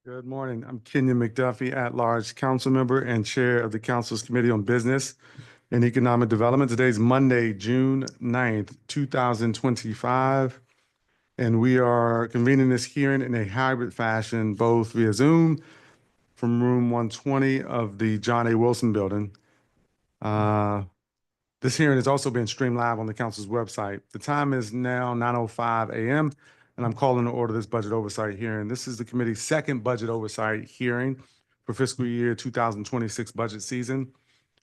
Good morning. I'm Kenyon McDuffie, at-large council member and chair of the council's Committee on Business and Economic Development. Today's Monday, June 9th, 2025, and we are convening this hearing in a hybrid fashion, both via Zoom from room 120 of the John A. Wilson Building. This hearing is also being streamed live on the council's website. The time is now 9:05 a.m., and I'm calling to order this budget oversight hearing. This is the committee's second budget oversight hearing for fiscal year 2026 budget season.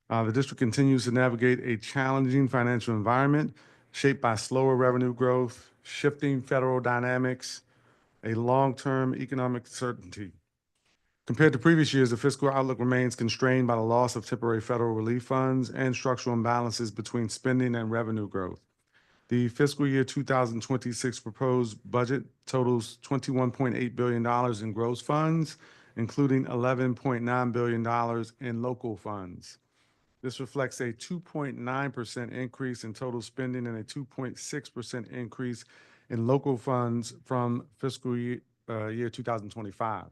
The district continues to navigate a challenging financial environment shaped by slower revenue growth, shifting federal dynamics, a long-term economic uncertainty. Compared to previous years, the fiscal outlook remains constrained by the loss of temporary federal relief funds and structural imbalances between spending and revenue growth. The fiscal year 2026 proposed budget totals $21.8 billion in gross funds, including $11.9 billion in local funds. This reflects a 2.9% increase in total spending and a 2.6% increase in local funds from fiscal year 2025.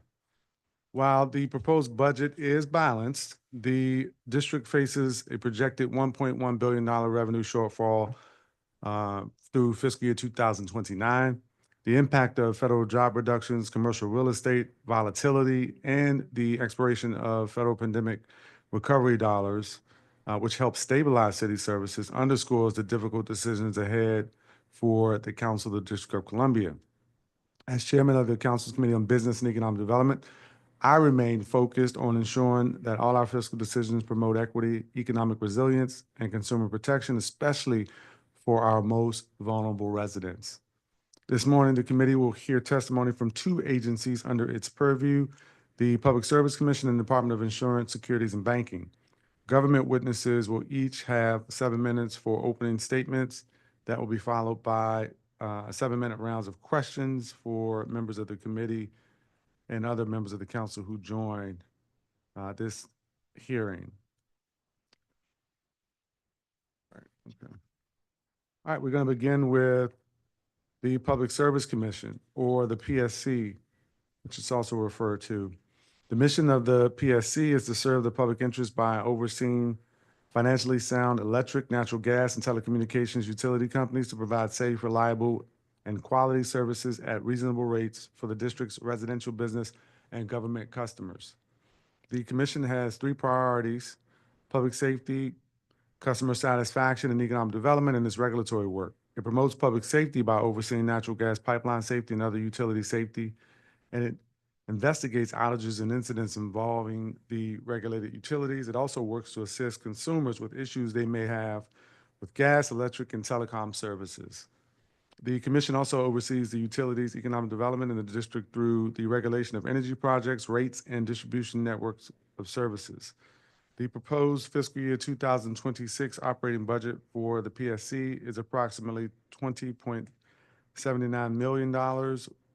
While the proposed budget is balanced, the district faces a projected $1.1 billion revenue shortfall through fiscal year 2029. The impact of federal job reductions, commercial real estate volatility, and the expiration of federal pandemic recovery dollars, which help stabilize city services, underscores the difficult decisions ahead for the Council of the District of Columbia. As chairman of the Council's Committee on Business and Economic Development, I remain focused on ensuring that all our fiscal decisions promote equity, economic resilience, and consumer protection, especially for our most vulnerable residents. This morning, the committee will hear testimony from two agencies under its purview, the Public Service Commission and Department of Insurance, Securities, and Banking. Government witnesses will each have 7 minutes for opening statements. That will be followed by 7-minute rounds of questions for members of the committee and other members of the council who join this hearing. All right, okay. All right, we're going to begin with the Public Service Commission, or the PSC, which is also referred to. The mission of the PSC is to serve the public interest by overseeing financially sound electric, natural gas, and telecommunications utility companies to provide safe, reliable, and quality services at reasonable rates for the district's residential, business, and government customers. The commission has three priorities: public safety, customer satisfaction, and economic development in its regulatory work. It promotes public safety by overseeing natural gas pipeline safety and other utility safety, and it investigates outages and incidents involving the regulated utilities. It also works to assist consumers with issues they may have with gas, electric, and telecom services. The commission also oversees the utilities, economic development in the district through the regulation of energy projects, rates, and distribution networks of services. The proposed fiscal year 2026 operating budget for the PSC is approximately $20.79 million,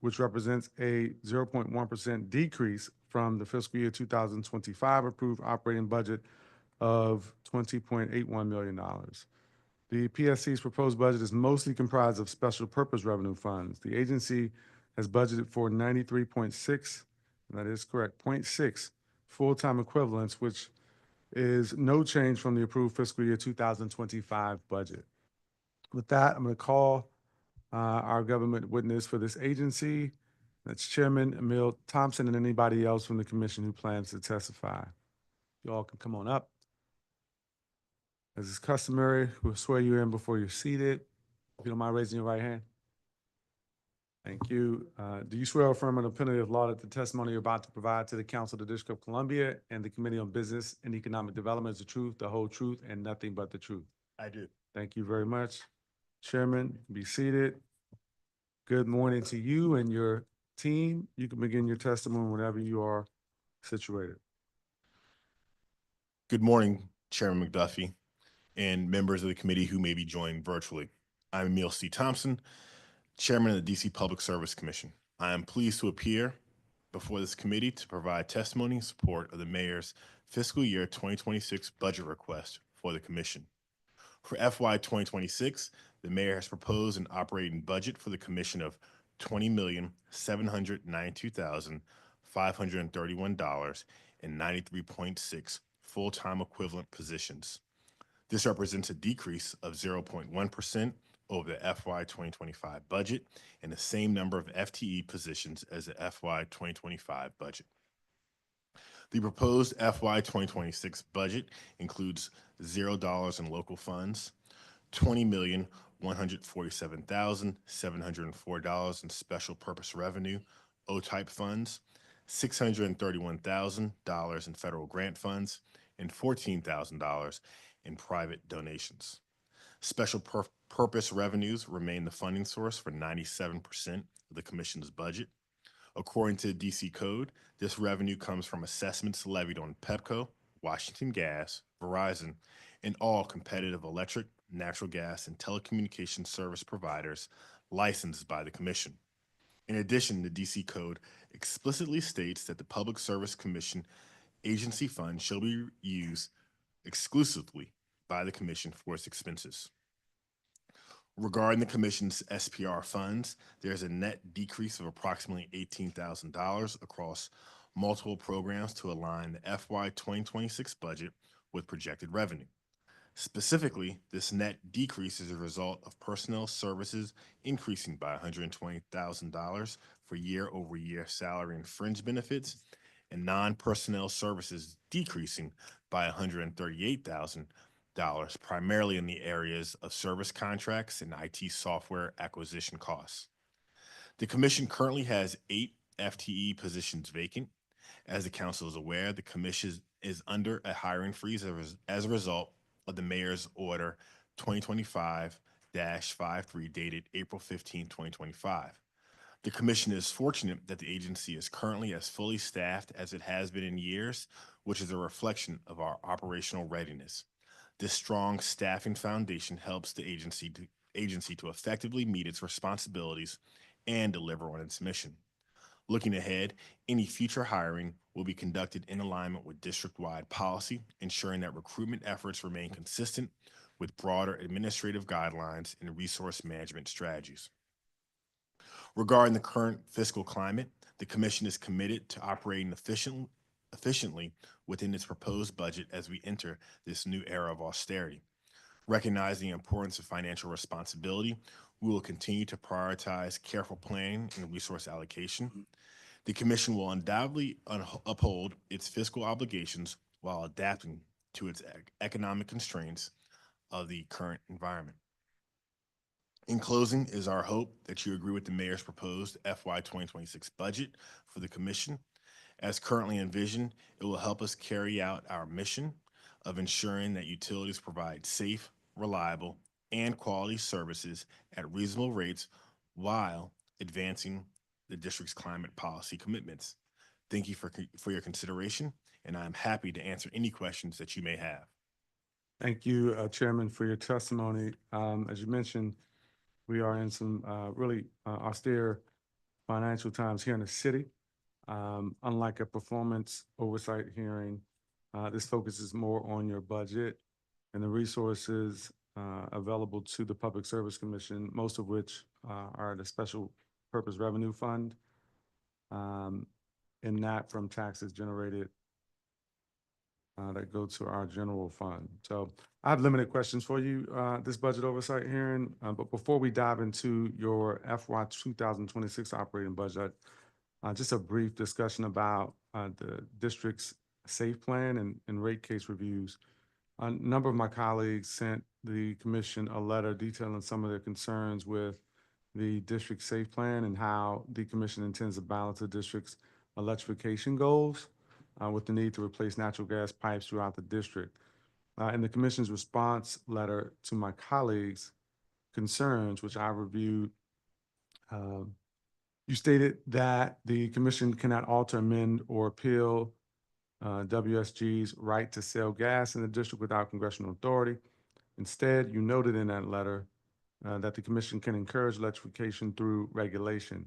which represents a 0.1% decrease from the fiscal year 2025 approved operating budget of $20.81 million. The PSC's proposed budget is mostly comprised of special purpose revenue funds. The agency has budgeted for 93.6, that is correct, 0.6 full-time equivalents, which is no change from the approved fiscal year 2025 budget. With that, I'm going to call our government witness for this agency. That's Chairman Emil Thompson, and anybody else from the commission who plans to testify. You all can come on up. As is customary, we'll swear you in before you're seated. If you don't mind raising your right hand. Thank you. Do you swear or affirm under penalty of law that the testimony you're about to provide to the Council of the District of Columbia and the Committee on Business and Economic Development is the truth, the whole truth, and nothing but the truth? I do. Thank you very much. Chairman, be seated. Good morning to you and your team. You can begin your testimony whenever you are situated. Good morning, Chairman McDuffie and members of the committee who may be joining virtually. I'm Emil C. Thompson, Chairman of the DC Public Service Commission. I am pleased to appear before this committee to provide testimony in support of the mayor's fiscal year 2026 budget request for the commission. For FY 2026, the mayor has proposed an operating budget for the commission of $20,792,500 $531.93.6 full-time equivalent positions. This represents a decrease of 0.1% over the FY 2025 budget and the same number of FTE positions as the FY 2025 budget. The proposed FY 2026 budget includes $0 in local funds, $20,147,704 in special purpose revenue, O-type funds, $631,000 in federal grant funds, and $14,000 in private donations. Special purpose revenues remain the funding source for 97% of the Commission's budget. According to the DC Code, this revenue comes from assessments levied on PEPCO, Washington Gas, Verizon, and all competitive electric, natural gas, and telecommunications service providers licensed by the Commission. In addition, the DC Code explicitly states that the Public Service Commission agency fund shall be used exclusively by the Commission for its expenses. Regarding the Commission's SPR funds, there's a net decrease of approximately $18,000 across multiple programs to align the FY 2026 budget with projected revenue. Specifically, this net decrease is a result of personnel services increasing by $120,000 for year-over-year salary and fringe benefits, and non-personnel services decreasing by $138,000, primarily in the areas of service contracts and IT software acquisition costs. The Commission currently has 8 FTE positions vacant. As the Council is aware, the Commission is under a hiring freeze as a result of the Mayor's Order 2025-53 dated April 15, 2025. The Commission is fortunate that the agency is currently as fully staffed as it has been in years, which is a reflection of our operational readiness. This strong staffing foundation helps the agency to effectively meet its responsibilities and deliver on its mission. Looking ahead, any future hiring will be conducted in alignment with district-wide policy, ensuring that recruitment efforts remain consistent with broader administrative guidelines and resource management strategies. Regarding the current fiscal climate, the Commission is committed to operating efficiently within its proposed budget as we enter this new era of austerity. Recognizing the importance of financial responsibility, we will continue to prioritize careful planning and resource allocation. The Commission will undoubtedly uphold its fiscal obligations while adapting to its economic constraints of the current environment. In closing, it is our hope that you agree with the Mayor's proposed FY 2026 budget for the Commission. As currently envisioned, it will help us carry out our mission of ensuring that utilities provide safe, reliable, and quality services at reasonable rates while advancing the district's climate policy commitments. Thank you for your consideration, and I'm happy to answer any questions that you may have. Thank you, Chairman, for your testimony. As you mentioned, we are in some really austere financial times here in the city. Unlike a performance oversight hearing, this focuses more on your budget and the resources available to the Public Service Commission, most of which are the Special Purpose Revenue Fund, and not from taxes generated that go to our general fund. So I have limited questions for you this budget oversight hearing, but before we dive into your FY 2026 operating budget, just a brief discussion about the district's SAFE plan and rate case reviews. A number of my colleagues sent the Commission a letter detailing some of their concerns with the district SAFE plan and how the Commission intends to balance the district's electrification goals with the need to replace natural gas pipes throughout the district. In the Commission's response letter to my colleagues' concerns, which I reviewed, you stated that the Commission cannot alter, amend, or appeal WSG's right to sell gas in the district without congressional authority. Instead, you noted in that letter that the Commission can encourage electrification through regulation.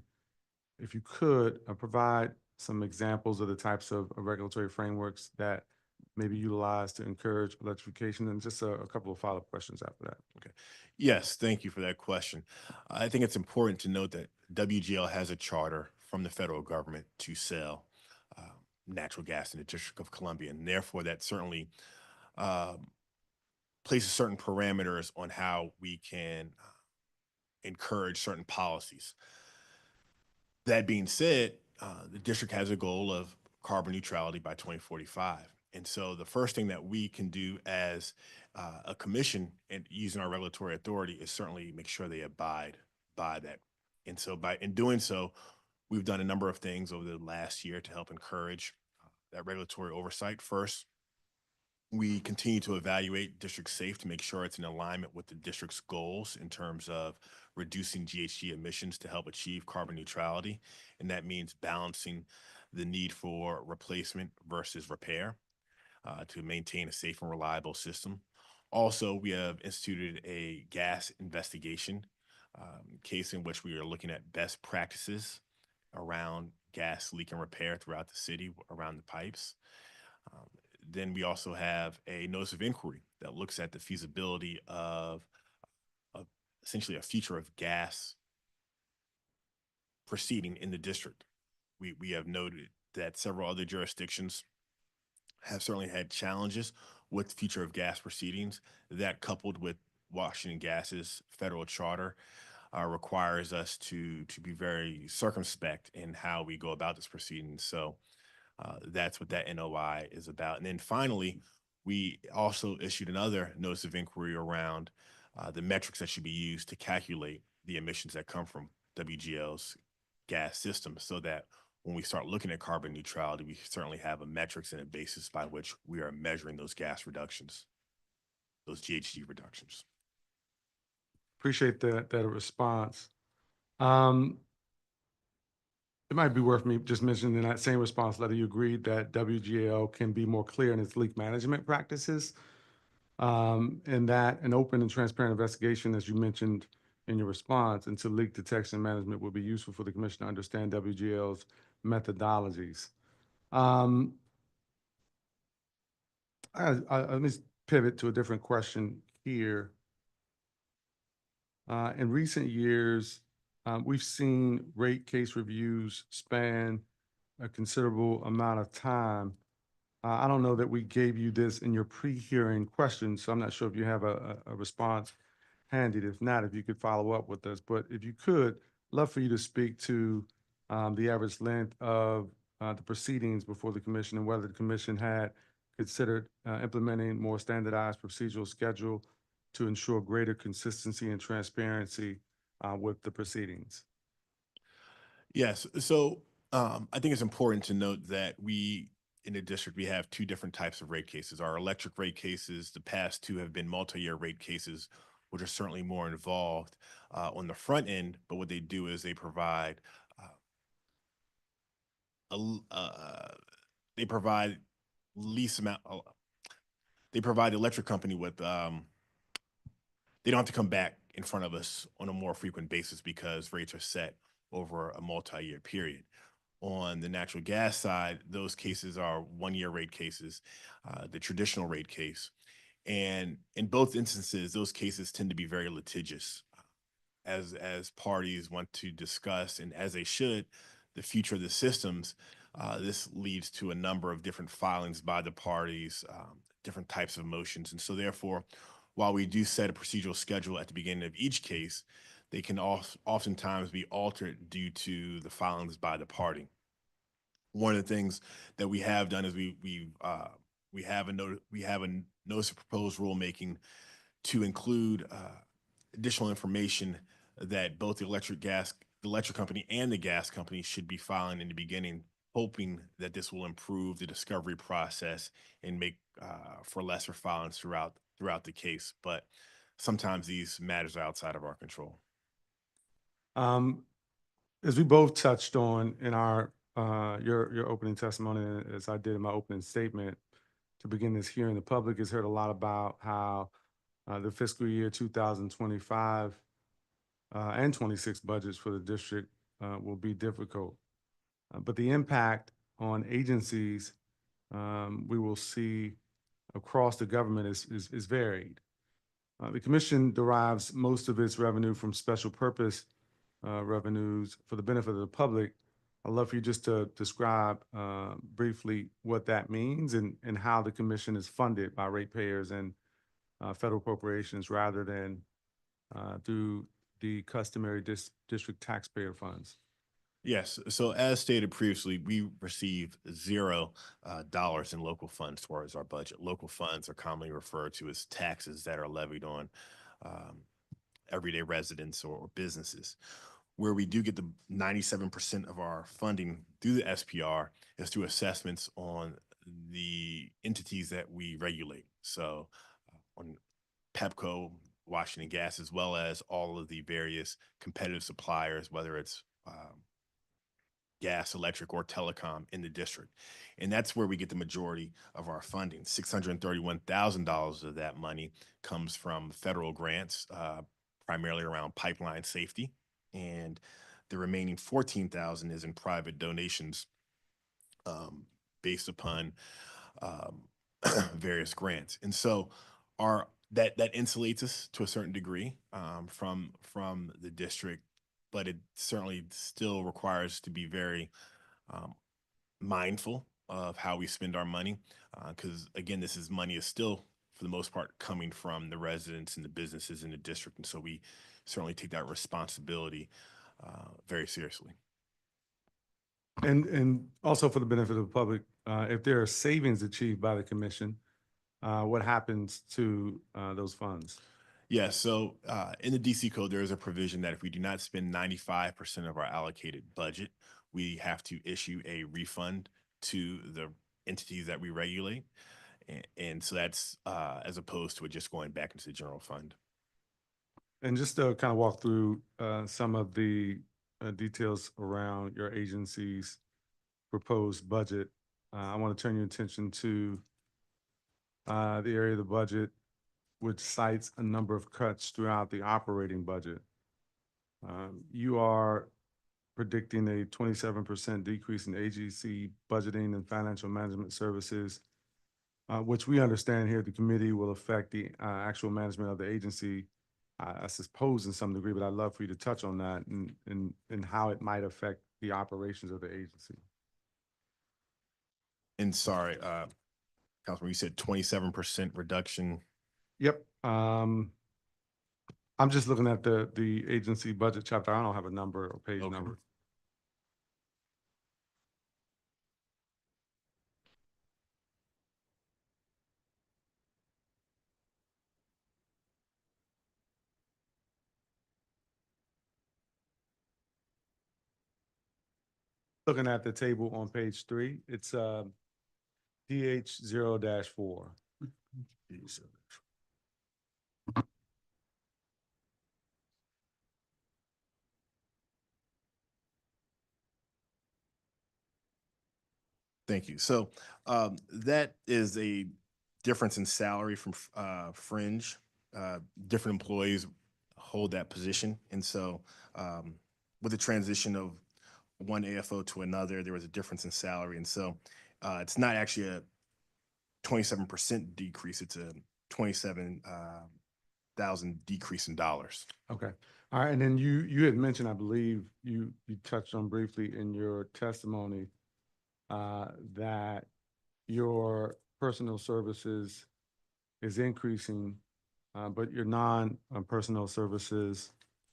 If you could provide some examples of the types of regulatory frameworks that may be utilized to encourage electrification, and just a couple of follow-up questions after that. Okay. Yes, thank you for that question. I think it's important to note that WGL has a charter from the federal government to sell natural gas in the District of Columbia, and therefore that certainly um, places certain parameters on how we can encourage certain policies. That being said, the district has a goal of carbon neutrality by 2045. And so the first thing that we can do as a commission and using our regulatory authority is certainly make sure they abide by that. And so by in doing so, we've done a number of things over the last year to help encourage that regulatory oversight. First, we continue to evaluate district safe to make sure it's in alignment with the district's goals in terms of reducing GHG emissions to help achieve carbon neutrality. And that means balancing the need for replacement versus repair to maintain a safe and reliable system. Also, we have instituted a gas investigation case in which we are looking at best practices around gas leak and repair throughout the city around the pipes. Um, then we also have a notice of inquiry that looks at the feasibility of essentially a future of gas proceeding in the district. We have noted that several other jurisdictions have certainly had challenges with future of gas proceedings. That coupled with Washington Gas's federal charter requires us to be very circumspect in how we go about this proceeding. So that's what that NOI is about. And then finally, we also issued another notice of inquiry around the metrics that should be used to calculate the emissions that come from WGL's gas system so that when we start looking at carbon neutrality, we certainly have a metrics and a basis by which we are measuring those gas reductions, those GHG reductions. Appreciate that response. Um, it might be worth me just mentioning in that same response letter, you agreed that WGL can be more clear in its leak management practices, and that an open and transparent investigation, as you mentioned in your response, into leak detection management will be useful for the commission to understand WGL's methodologies. Um, let me pivot to a different question here. In recent years, we've seen rate case reviews span a considerable amount of time. I don't know that we gave you this in your pre-hearing questions, so I'm not sure if you have a response handy. If not, if you could follow up with us. But if you could, love for you to speak to the average length of the proceedings before the commission and whether the commission had considered implementing more standardized procedural schedule to ensure greater consistency and transparency with the proceedings. Yes. So I think it's important to note that we in the district, we have two different types of rate cases. Our electric rate cases, the past two have been multi-year rate cases, which are certainly more involved on the front end. But what they do is they provide a they provide least amount. They provide the electric company with they don't have to come back in front of us on a more frequent basis because rates are set over a multi-year period. On the natural gas side, those cases are one-year rate cases, the traditional rate case. And in both instances, those cases tend to be very litigious as parties want to discuss, and as they should, the future of the systems. This leads to a number of different filings by the parties, different types of motions. And so therefore, while we do set a procedural schedule at the beginning of each case, they can oftentimes be altered due to the filings by the party. One of the things that we have done is we have a notice of proposed rulemaking to include additional information that both the electric company and the gas company should be filing in the beginning, hoping that this will improve the discovery process and make for lesser filings throughout the case. But sometimes these matters are outside of our control. Um, as we both touched on in our your opening testimony, and as I did in my opening statement to begin this hearing, the public has heard a lot about how the fiscal year 2025 and 26 budgets for the district will be difficult. But the impact on agencies we will see across the government is varied. The commission derives most of its revenue from special purpose revenues for the benefit of the public, I'd love for you just to describe briefly what that means and how the commission is funded by ratepayers and federal appropriations rather than through the customary district taxpayer funds. Yes. So as stated previously, we receive zero dollars in local funds towards our budget. Local funds are commonly referred to as taxes that are levied on um, everyday residents or businesses. Where we do get the 97% of our funding through the SPR is through assessments on the entities that we regulate. So on Pepco, Washington Gas, as well as all of the various competitive suppliers, whether it's gas, electric, or telecom in the district. And that's where we get the majority of our funding. $631,000 of that money comes from federal grants, primarily around pipeline safety. And the remaining 14,000 is in private donations um, based upon um, various grants. And so our that insulates us to a certain degree from the district, but it certainly still requires to be very um, mindful of how we spend our money, because again, this is money is still for the most part coming from the residents and the businesses in the district, and so we certainly take that responsibility very seriously. And also for the benefit of the public, if there are savings achieved by the commission, what happens to those funds? Yeah, so in the DC code, there is a provision that if we do not spend 95% of our allocated budget, we have to issue a refund to the entities that we regulate. And so that's as opposed to it just going back into the general fund. And just to kind of walk through some of the details around your agency's proposed budget, I want to turn your attention to the area of the budget which cites a number of cuts throughout the operating budget. You are predicting a 27% decrease in agency budgeting and financial management services, which we understand here at the committee will affect the actual management of the agency, I suppose in some degree, but I'd love for you to touch on that and how it might affect the operations of the agency. And sorry, Councilman, you said 27% reduction. Yep. I'm just looking at the agency budget chapter. I don't have a number or page Okay. number. Looking at the table on page 3, it's DH 0-4. Thank you. So that is a difference in salary from fringe. Different employees hold that position. And so with the transition of one AFO to another, there was a difference in salary. And so it's not actually a 27% decrease. It's a 27,000 decrease in dollars. Okay. All right. And then you had mentioned, I believe you touched on briefly in your testimony that your personal services is increasing, but your non-personal services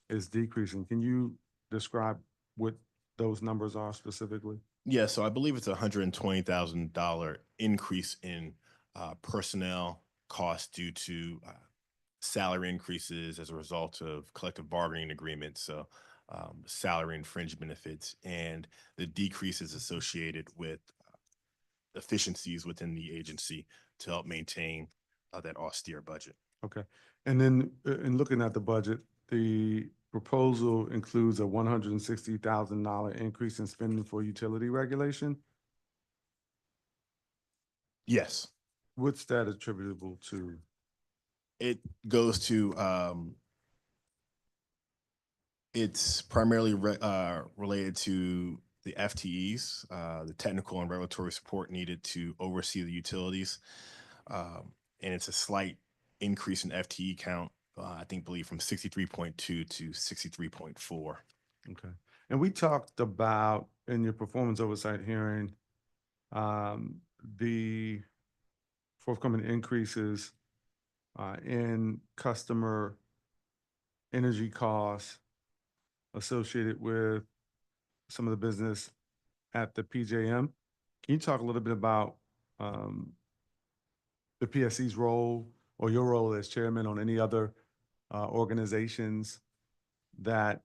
is decreasing. Can you describe what those numbers are specifically? Yeah, so I believe it's a $120,000 increase in personnel costs due to salary increases as a result of collective bargaining agreements. So salary and fringe benefits, and the decreases associated with efficiencies within the agency to help maintain that austere budget. Okay. And then in looking at the budget, the proposal includes a $160,000 increase in spending for utility regulation. Yes, What's that attributable to? it goes to it's primarily related to the FTEs, the technical and regulatory support needed to oversee the utilities. And it's a slight increase in FTE count, I believe from 63.2 to 63.4. Okay. And we talked about in your performance oversight hearing, um, the forthcoming increases in customer energy costs associated with some of the business at the PJM. Can you talk a little bit about um, the PSC's role or your role as chairman on any other organizations that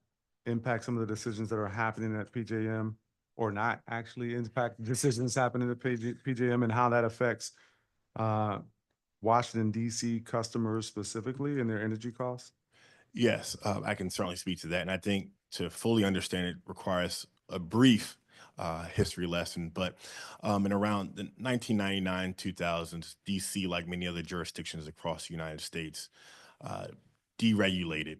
impact some of the decisions that are happening at PJM or not actually impact decisions happening at PJM and how that affects uh, Washington, D.C. customers specifically and their energy costs? Yes, I can certainly speak to that. And I think to fully understand it requires a brief history lesson. But in around the 1999, 2000s, DC, like many other jurisdictions across the United States, uh, deregulated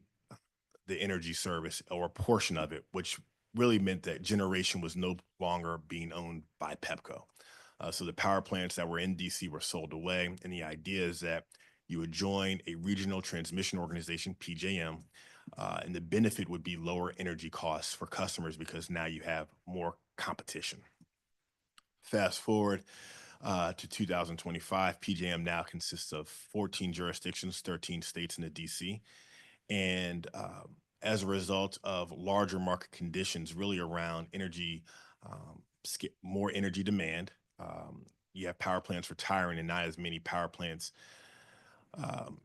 the energy service or a portion of it, which really meant that generation was no longer being owned by Pepco. So the power plants that were in DC were sold away. And the idea is that you would join a regional transmission organization, PJM, and the benefit would be lower energy costs for customers because now you have more competition. Fast forward to 2025, PJM now consists of 14 jurisdictions, 13 states, and the DC. And as a result of larger market conditions, really around energy, more energy demand, you have power plants retiring and not as many power plants um,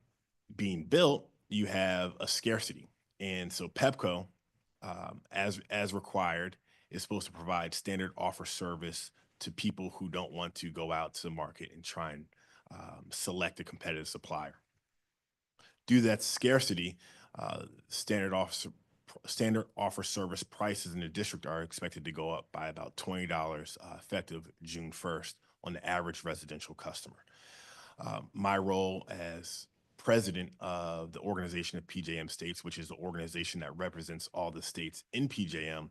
being built. You have a scarcity, and so Pepco, as required, is supposed to provide standard offer service to people who don't want to go out to the market and try and select a competitive supplier. Due to that scarcity, uh, standard offer standard offer service prices in the district are expected to go up by about $20 effective June 1st on the average residential customer. My role as president of the organization of PJM states, which is the organization that represents all the states in PJM,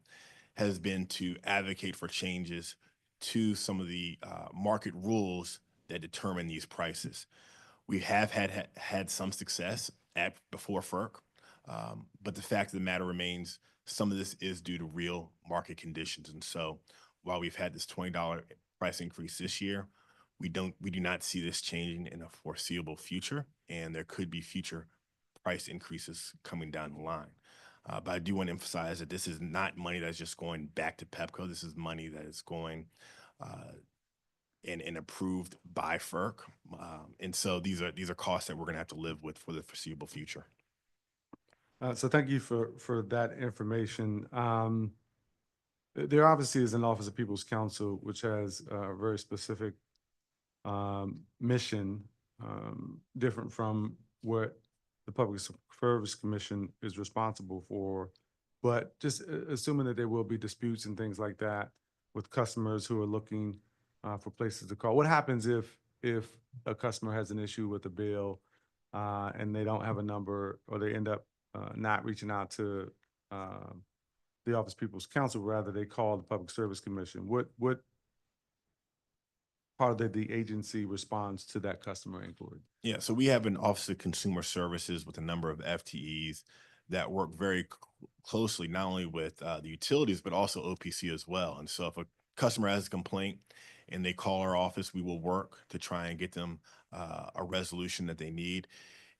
has been to advocate for changes to some of the market rules that determine these prices. We have had some success at before FERC, but the fact of the matter remains, some of this is due to real market conditions. And so, while we've had this $20 price increase this year, we do not see this changing in a foreseeable future, and there could be future price increases coming down the line. But I do want to emphasize that this is not money that's just going back to Pepco. This is money that is going uh, and approved by FERC. And so these are costs that we're going to have to live with for the foreseeable future. So thank you for that information. There obviously is an Office of People's Counsel, which has a very specific mission, different from what the Public Service Commission is responsible for. But just assuming that there will be disputes and things like that with customers who are looking for places to call. What happens if a customer has an issue with a bill and they don't have a number, or they end up not reaching out to the Office of People's Counsel, rather they call the Public Service Commission? What part of the agency responds to that customer inquiry? Yeah, so we have an Office of Consumer Services with a number of FTEs that work very closely, not only with the utilities, but also OPC as well. And so if a customer has a complaint and they call our office, we will work to try and get them a resolution that they need.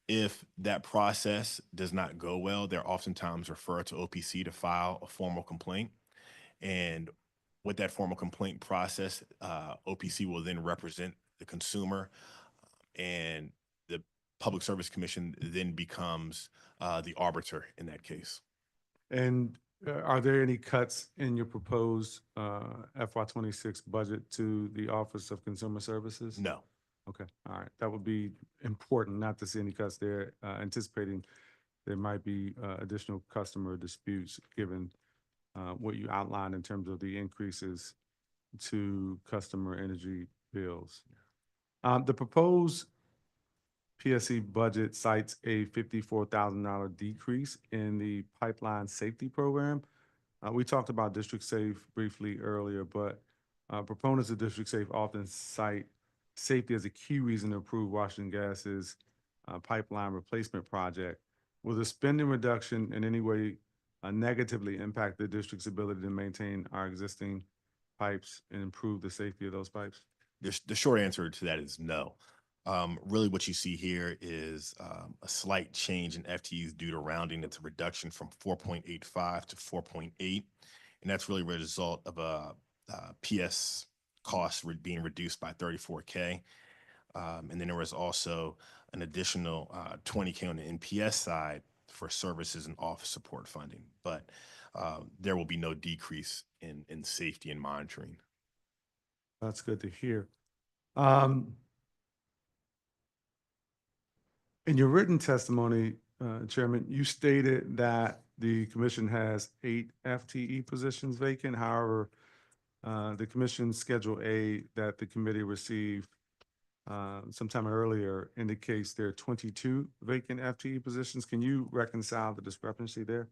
If that process does not go well, they're oftentimes referred to OPC to file a formal complaint. And with that formal complaint process, OPC will then represent the consumer, and the Public Service Commission then becomes the arbiter in that case. And are there any cuts in your proposed FY26 budget to the Office of Consumer Services? No. Okay, all right. That would be important not to see any cuts there, anticipating there might be additional customer disputes given what you outlined in terms of the increases to customer energy bills. The proposed PSC budget cites a $54,000 decrease in the pipeline safety program. We talked about District Safe briefly earlier, but proponents of District Safe often cite safety as a key reason to approve Washington Gas's pipeline replacement project. Will the spending reduction in any way negatively impact the district's ability to maintain our existing pipes and improve the safety of those pipes? The short answer to that is no. Really, what you see here is a slight change in FTEs due to rounding. It's a reduction from 4.85 to 4.8, and that's really a result of PS costs being reduced by 34K. And then there was also an additional 20K on the NPS side for services and office support funding, but there will be no decrease in safety and monitoring. That's good to hear. Um, In your written testimony, Chairman, you stated that the commission has 8 FTE positions vacant. However, the commission Schedule A that the committee received sometime earlier indicates there are 22 vacant FTE positions. Can you reconcile the discrepancy there?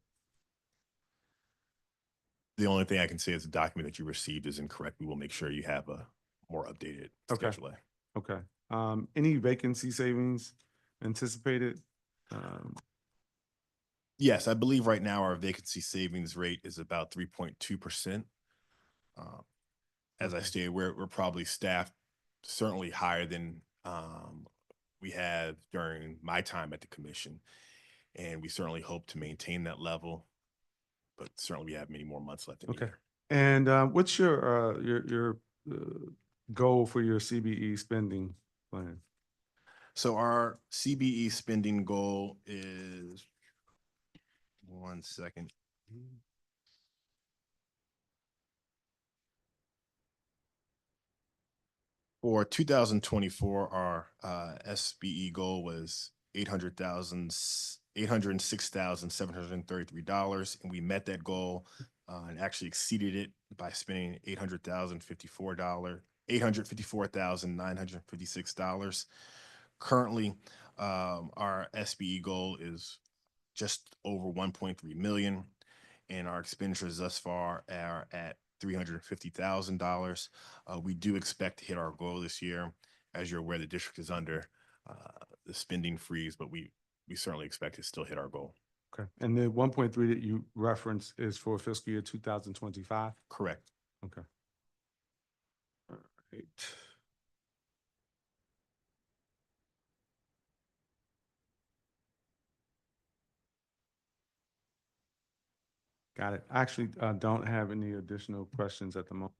The only thing I can say is the document that you received is incorrect. We will make sure you have a more updated Okay. Schedule A. Okay. Any vacancy savings anticipated? Yes, I believe right now our vacancy savings rate is about 3.2%. As I Okay. stated, we're probably staffed certainly higher than we have during my time at the commission, and we certainly hope to maintain that level. But certainly, we have many more months left in the Okay. year. And what's your goal for your CBE spending plan? So our CBE spending goal is 1 second. For 2024, our SBE goal was $806,733, and we met that goal and actually exceeded it by spending $854,956. Currently, our SBE goal is just over 1.3 million, and our expenditures thus far are at $350,000. We do expect to hit our goal this year. As you're aware, the district is under the spending freeze, but we certainly expect to still hit our goal. Okay. And the 1.3 that you referenced is for fiscal year 2025? Correct. Okay. All right. Got it. I actually don't have any additional questions at the moment.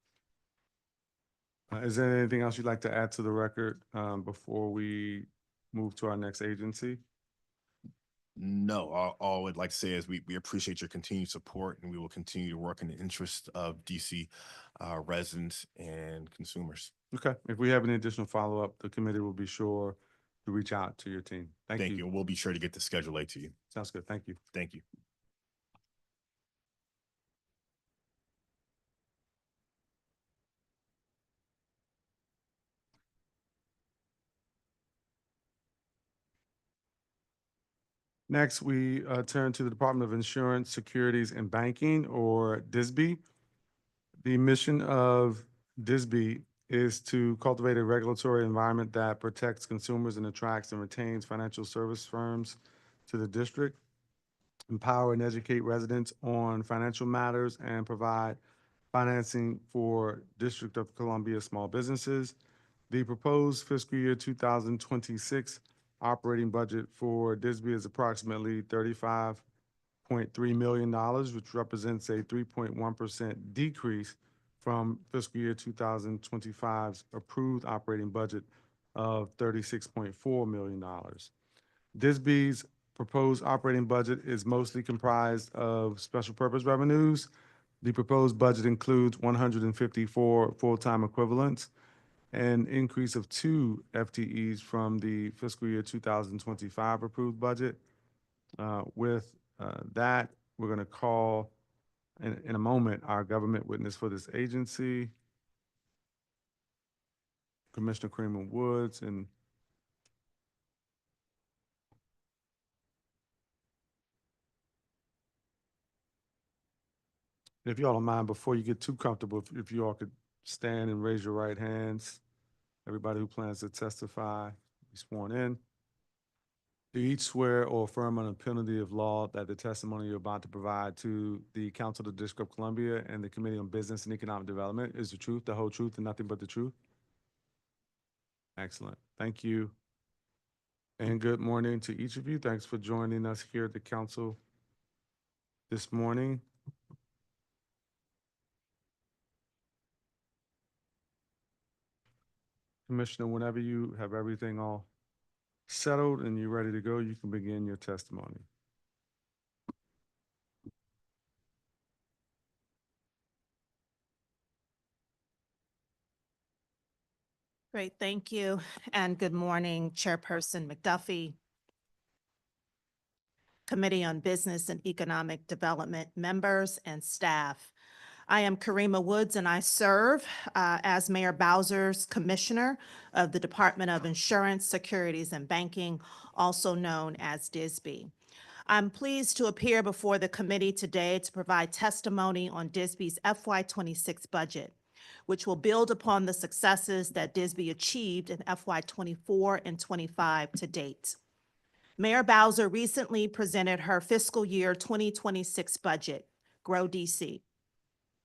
Is there anything else you'd like to add to the record before we move to our next agency? No, all I'd like to say is we appreciate your continued support, and we will continue to work in the interest of DC residents and consumers. Okay. If we have any additional follow-up, the committee will be sure to reach out to your team. Thank Thank you. you. We'll be sure to get the Schedule A to you. Sounds good. Thank you. Thank you. Next, we turn to the Department of Insurance, Securities, and Banking, or DISB. The mission of DISB is to cultivate a regulatory environment that protects consumers and attracts and retains financial service firms to the district, empower and educate residents on financial matters, and provide financing for District of Columbia small businesses. The proposed fiscal year 2026 operating budget for DISB is approximately $35.3 million, which represents a 3.1% decrease from fiscal year 2025's approved operating budget of $36.4 million. DISB's proposed operating budget is mostly comprised of special purpose revenues. The proposed budget includes 154 full-time equivalents, an increase of 2 FTEs from the fiscal year 2025 approved budget. With that, we're going to call in a moment our government witness for this agency, Commissioner Creamer Woods, and if y'all don't mind, before you get too comfortable, if you all could stand and raise your right hands. Everybody who plans to testify, be sworn in. Do each swear or affirm on the penalty of law that the testimony you're about to provide to the Council of the District of Columbia and the Committee on Business and Economic Development is the truth, the whole truth, and nothing but the truth? Excellent. Thank you. And good morning to each of you. Thanks for joining us here at the council this morning. Commissioner, whenever you have everything all settled and you're ready to go, you can begin your testimony. Great, thank you. And good morning, Chairperson McDuffie, Committee on Business and Economic Development members and staff. I am Karima Woods and I serve as Mayor Bowser's Commissioner of the Department of Insurance, Securities and Banking, also known as DSB. I'm pleased to appear before the committee today to provide testimony on DSB's FY26 budget, which will build upon the successes that DSB achieved in FY24 and 25 to date. Mayor Bowser recently presented her fiscal year 2026 budget, Grow DC.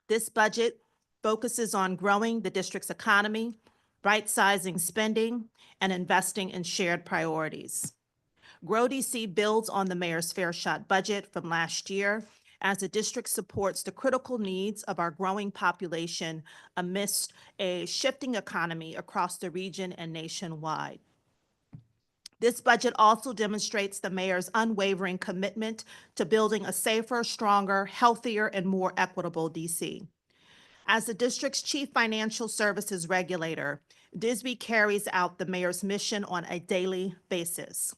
This budget focuses on growing the district's economy, right-sizing spending, and investing in shared priorities. Grow DC builds on the mayor's Fair Shot budget from last year as the district supports the critical needs of our growing population amidst a shifting economy across the region and nationwide. This budget also demonstrates the mayor's unwavering commitment to building a safer, stronger, healthier, and more equitable DC. As the district's chief financial services regulator, DSB carries out the mayor's mission on a daily basis.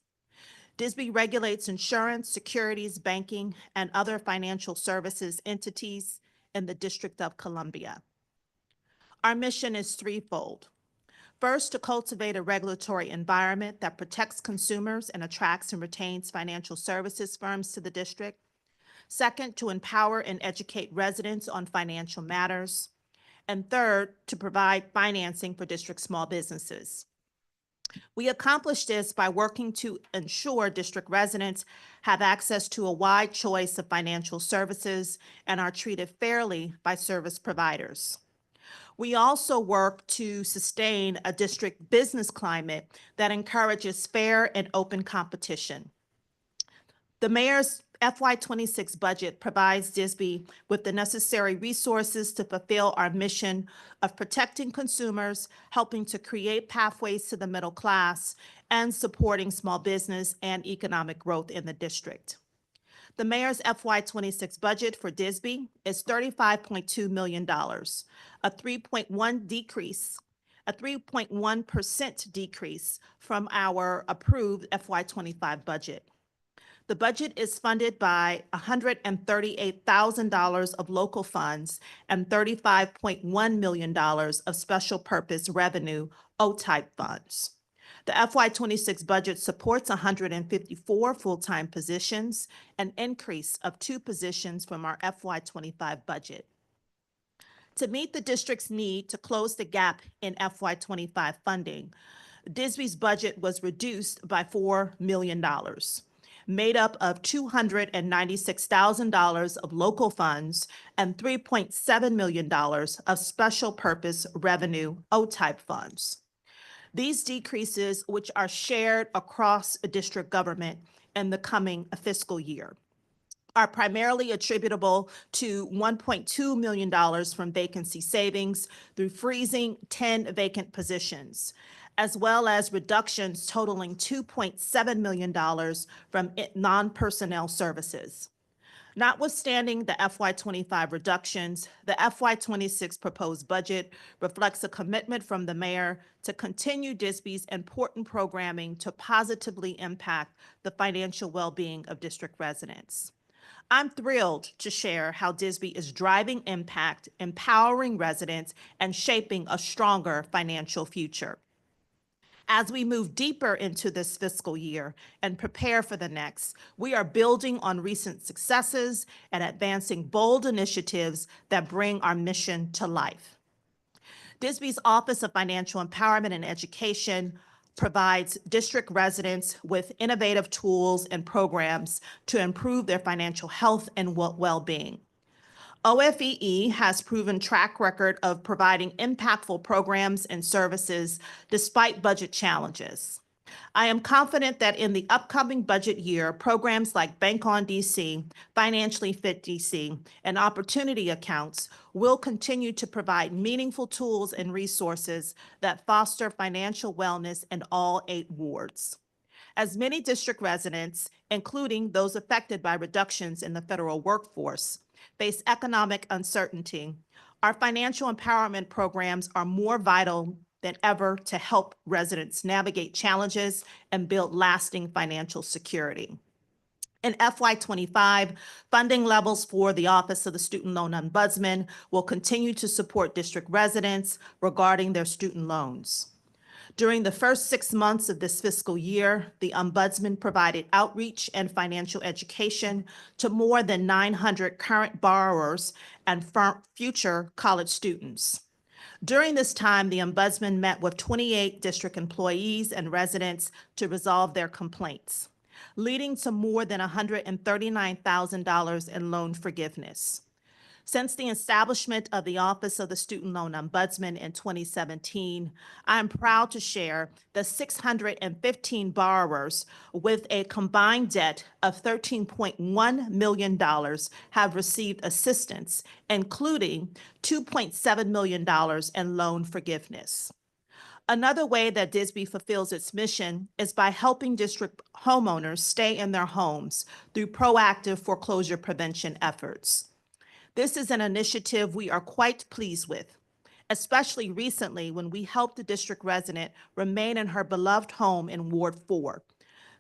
DSB regulates insurance, securities, banking, and other financial services entities in the District of Columbia. Our mission is threefold. First, to cultivate a regulatory environment that protects consumers and attracts and retains financial services firms to the district. Second, to empower and educate residents on financial matters. And third, to provide financing for district small businesses. We accomplish this by working to ensure district residents have access to a wide choice of financial services and are treated fairly by service providers. We also work to sustain a district business climate that encourages fair and open competition. The mayor's FY26 budget provides DSB with the necessary resources to fulfill our mission of protecting consumers, helping to create pathways to the middle class, and supporting small business and economic growth in the district. The mayor's FY26 budget for DSB is $35.2 million, a 3.1% decrease from our approved FY25 budget. The budget is funded by $138,000 of local funds and $35.1 million of special purpose revenue, O-type funds. The FY26 budget supports 154 full-time positions, an increase of 2 positions from our FY25 budget. To meet the district's need to close the gap in FY25 funding, DSB's budget was reduced by $4 million. Made up of $296,000 of local funds and $3.7 million of special purpose revenue, O-type funds. These decreases, which are shared across district government in the coming fiscal year, are primarily attributable to $1.2 million from vacancy savings through freezing 10 vacant positions, as well as reductions totaling $2.7 million from non-personnel services. Notwithstanding the FY25 reductions, the FY26 proposed budget reflects a commitment from the mayor to continue DSB's important programming to positively impact the financial well-being of district residents. I'm thrilled to share how DSB is driving impact, empowering residents, and shaping a stronger financial future. As we move deeper into this fiscal year and prepare for the next, we are building on recent successes and advancing bold initiatives that bring our mission to life. DSB's Office of Financial Empowerment and Education provides district residents with innovative tools and programs to improve their financial health and well-being. OFEE has proven track record of providing impactful programs and services despite budget challenges. I am confident that in the upcoming budget year, programs like Bank on DC, Financially Fit DC, and Opportunity Accounts will continue to provide meaningful tools and resources that foster financial wellness in all 8 wards. As many district residents, including those affected by reductions in the federal workforce, face economic uncertainty, our financial empowerment programs are more vital than ever to help residents navigate challenges and build lasting financial security. In FY25, funding levels for the Office of the Student Loan Ombudsman will continue to support district residents regarding their student loans. During the first 6 months of this fiscal year, the Ombudsman provided outreach and financial education to more than 900 current borrowers and future college students. During this time, the Ombudsman met with 28 district employees and residents to resolve their complaints, leading to more than $139,000 in loan forgiveness. Since the establishment of the Office of the Student Loan Ombudsman in 2017, I am proud to share that 615 borrowers with a combined debt of $13.1 million have received assistance, including $2.7 million in loan forgiveness. Another way that DSB fulfills its mission is by helping district homeowners stay in their homes through proactive foreclosure prevention efforts. This is an initiative we are quite pleased with, especially recently when we helped the district resident remain in her beloved home in Ward 4,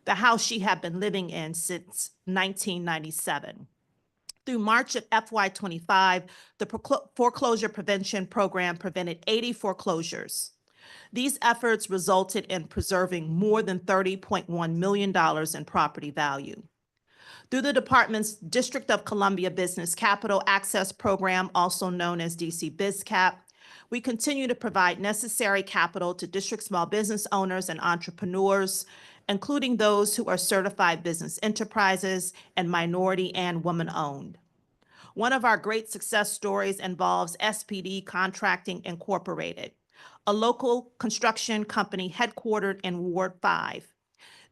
the house she had been living in since 1997. Through March of FY25, the foreclosure prevention program prevented 80 foreclosures. These efforts resulted in preserving more than $30.1 million in property value. Through the department's District of Columbia Business Capital Access Program, also known as DC BizCap, we continue to provide necessary capital to district small business owners and entrepreneurs, including those who are certified business enterprises and minority and woman-owned. One of our great success stories involves Cbed Contracting Incorporated, a local construction company headquartered in Ward 5.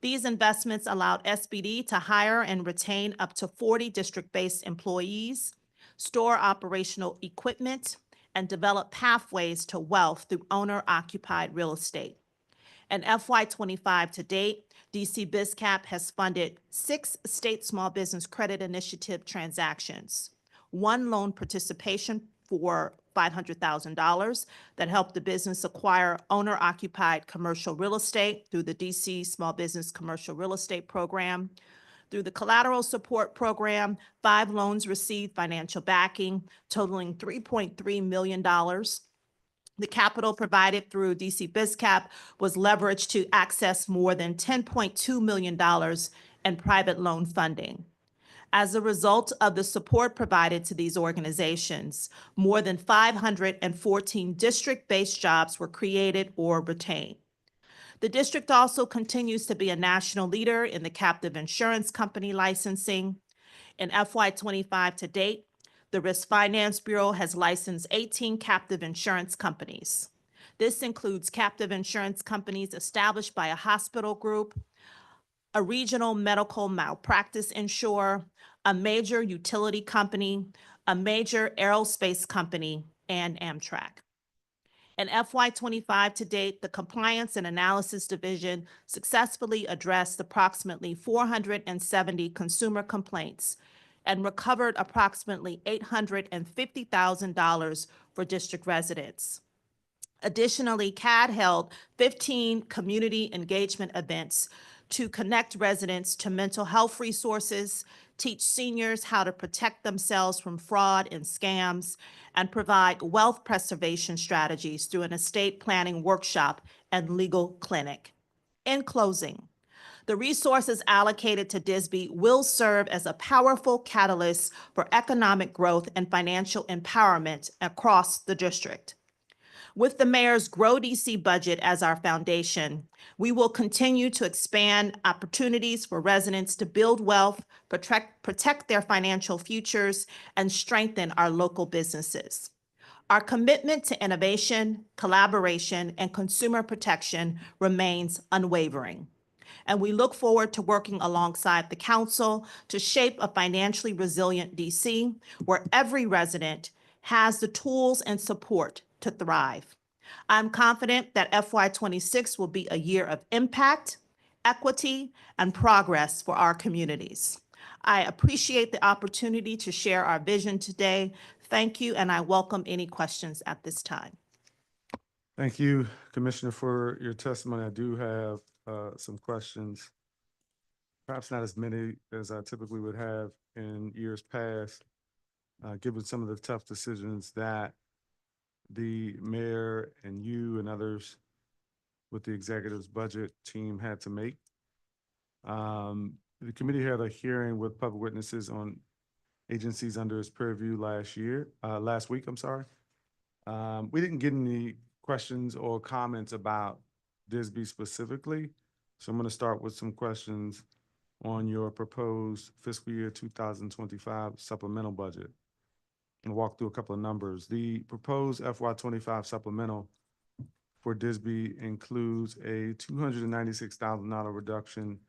These investments allowed Cbed to hire and retain up to 40 district-based employees, store operational equipment, and develop pathways to wealth through owner-occupied real estate. In FY25 to date, DC BizCap has funded 6 state small business credit initiative transactions, 1 loan participation for $500,000 that helped the business acquire owner-occupied commercial real estate through the DC Small Business Commercial Real Estate Program. Through the Collateral Support Program, 5 loans received financial backing totaling $3.3 million. The capital provided through DC BizCap was leveraged to access more than $10.2 million in private loan funding. As a result of the support provided to these organizations, more than 514 district-based jobs were created or retained. The district also continues to be a national leader in the captive insurance company licensing. In FY25 to date, the Risk Finance Bureau has licensed 18 captive insurance companies. This includes captive insurance companies established by a hospital group, a regional medical malpractice insurer, a major utility company, a major aerospace company, and Amtrak. In FY25 to date, the Compliance and Analysis Division successfully addressed approximately 470 consumer complaints and recovered approximately $850,000 for district residents. Additionally, CAD held 15 community engagement events to connect residents to mental health resources, teach seniors how to protect themselves from fraud and scams, and provide wealth preservation strategies through an estate planning workshop and legal clinic. In closing, the resources allocated to DSB will serve as a powerful catalyst for economic growth and financial empowerment across the district. With the mayor's Grow DC budget as our foundation, we will continue to expand opportunities for residents to build wealth, protect their financial futures, and strengthen our local businesses. Our commitment to innovation, collaboration, and consumer protection remains unwavering. And we look forward to working alongside the council to shape a financially resilient DC where every resident has the tools and support to thrive. I'm confident that FY26 will be a year of impact, equity, and progress for our communities. I appreciate the opportunity to share our vision today. Thank you, and I welcome any questions at this time. Thank you, Commissioner, for your testimony. I do have some questions, perhaps not as many as I typically would have in years past, given some of the tough decisions that the mayor and you and others with the executive's budget team had to make. The committee had a hearing with public witnesses on agencies under its purview last week, I'm sorry. We didn't get any questions or comments about DISB specifically. So I'm going to start with some questions on your proposed fiscal year 2025 supplemental budget and walk through a couple of numbers. The proposed FY25 supplemental for DISB includes a $296,000 reduction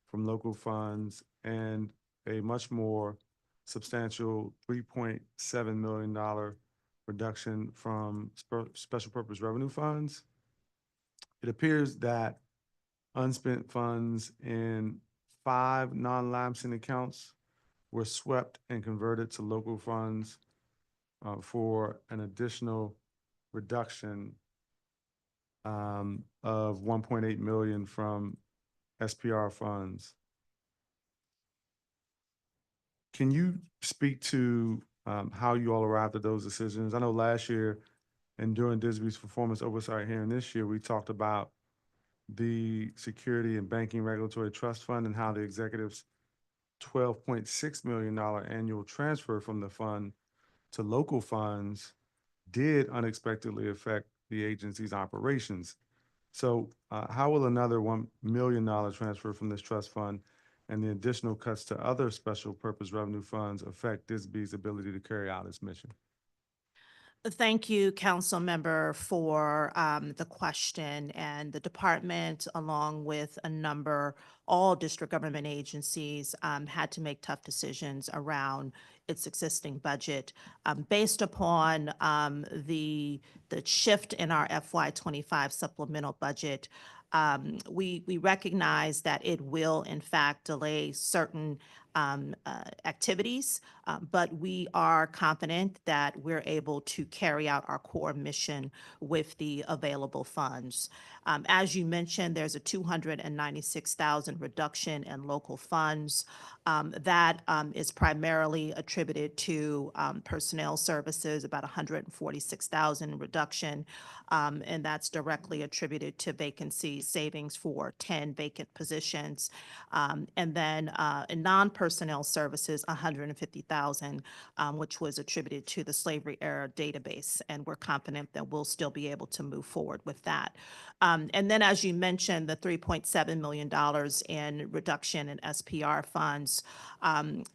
from local funds and a much more substantial $3.7 million reduction from special purpose revenue funds. It appears that unspent funds in 5 non-lapsing accounts were swept and converted to local funds for an additional reduction of $1.8 million from SPR funds. Can you speak to how you all arrived at those decisions? I know last year and during DISB's performance oversight hearing this year, we talked about the Security and Banking Regulatory Trust Fund and how the executive's $12.6 million annual transfer from the fund to local funds did unexpectedly affect the agency's operations. So how will another $1 million transfer from this trust fund and the additional cuts to other special purpose revenue funds affect DISB's ability to carry out its mission? Thank you, Council Member, for the question. And the department, along with all district government agencies, had to make tough decisions around its existing budget based upon the shift in our FY25 supplemental budget. We recognize that it will, in fact, delay certain activities, but we are confident that we're able to carry out our core mission with the available funds. As you mentioned, there's a $296,000 reduction in local funds. That is primarily attributed to personnel services, about $146,000 reduction, and that's directly attributed to vacancy savings for 10 vacant positions. And then in non-personnel services, $150,000, which was attributed to the slavery era database. And we're confident that we'll still be able to move forward with that. And then, as you mentioned, the $3.7 million in reduction in SPR funds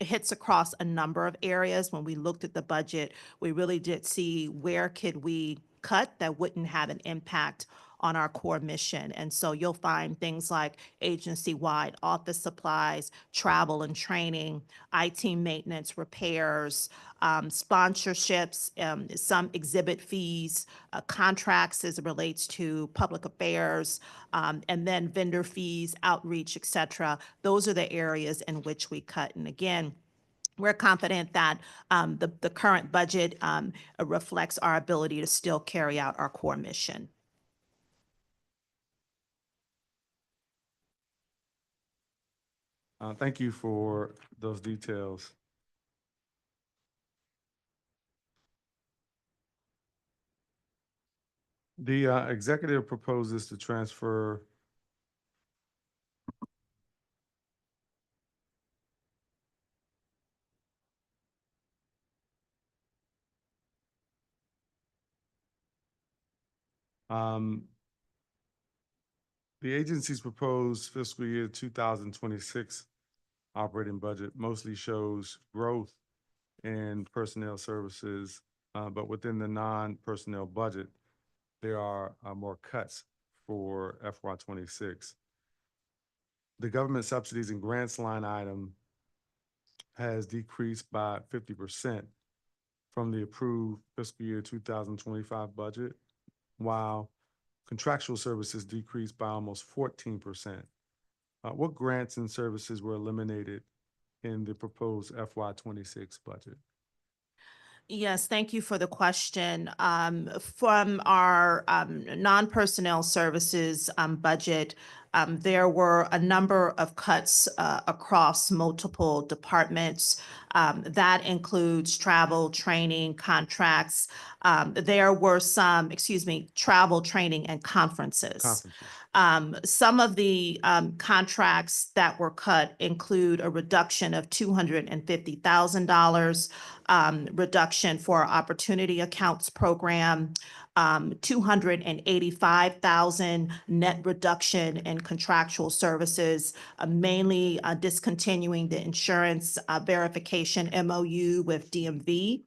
hits across a number of areas. When we looked at the budget, we really did see where could we cut that wouldn't have an impact on our core mission. And so you'll find things like agency-wide office supplies, travel and training, IT maintenance, repairs, sponsorships, some exhibit fees, contracts as it relates to public affairs, and then vendor fees, outreach, et cetera. Those are the areas in which we cut. And again, we're confident that the current budget reflects our ability to still carry out our core mission. Thank you for those details. The executive proposes to transfer The agency's proposed fiscal year 2026 operating budget mostly shows growth in personnel services, but within the non-personnel budget, there are more cuts for FY '26. The government subsidies and grants line item has decreased by 50% from the approved fiscal year 2025 budget, while contractual services decreased by almost 14%. What grants and services were eliminated in the proposed FY '26 budget? Yes, thank you for the question. From our non-personnel services budget, there were a number of cuts across multiple departments. That includes travel, training, contracts. There were some, travel, training, and conferences. Conferences. Some of the contracts that were cut include a reduction of $250,000, reduction for our Opportunity Accounts program, 285,000 net reduction in contractual services, mainly discontinuing the insurance verification MOU with DMV.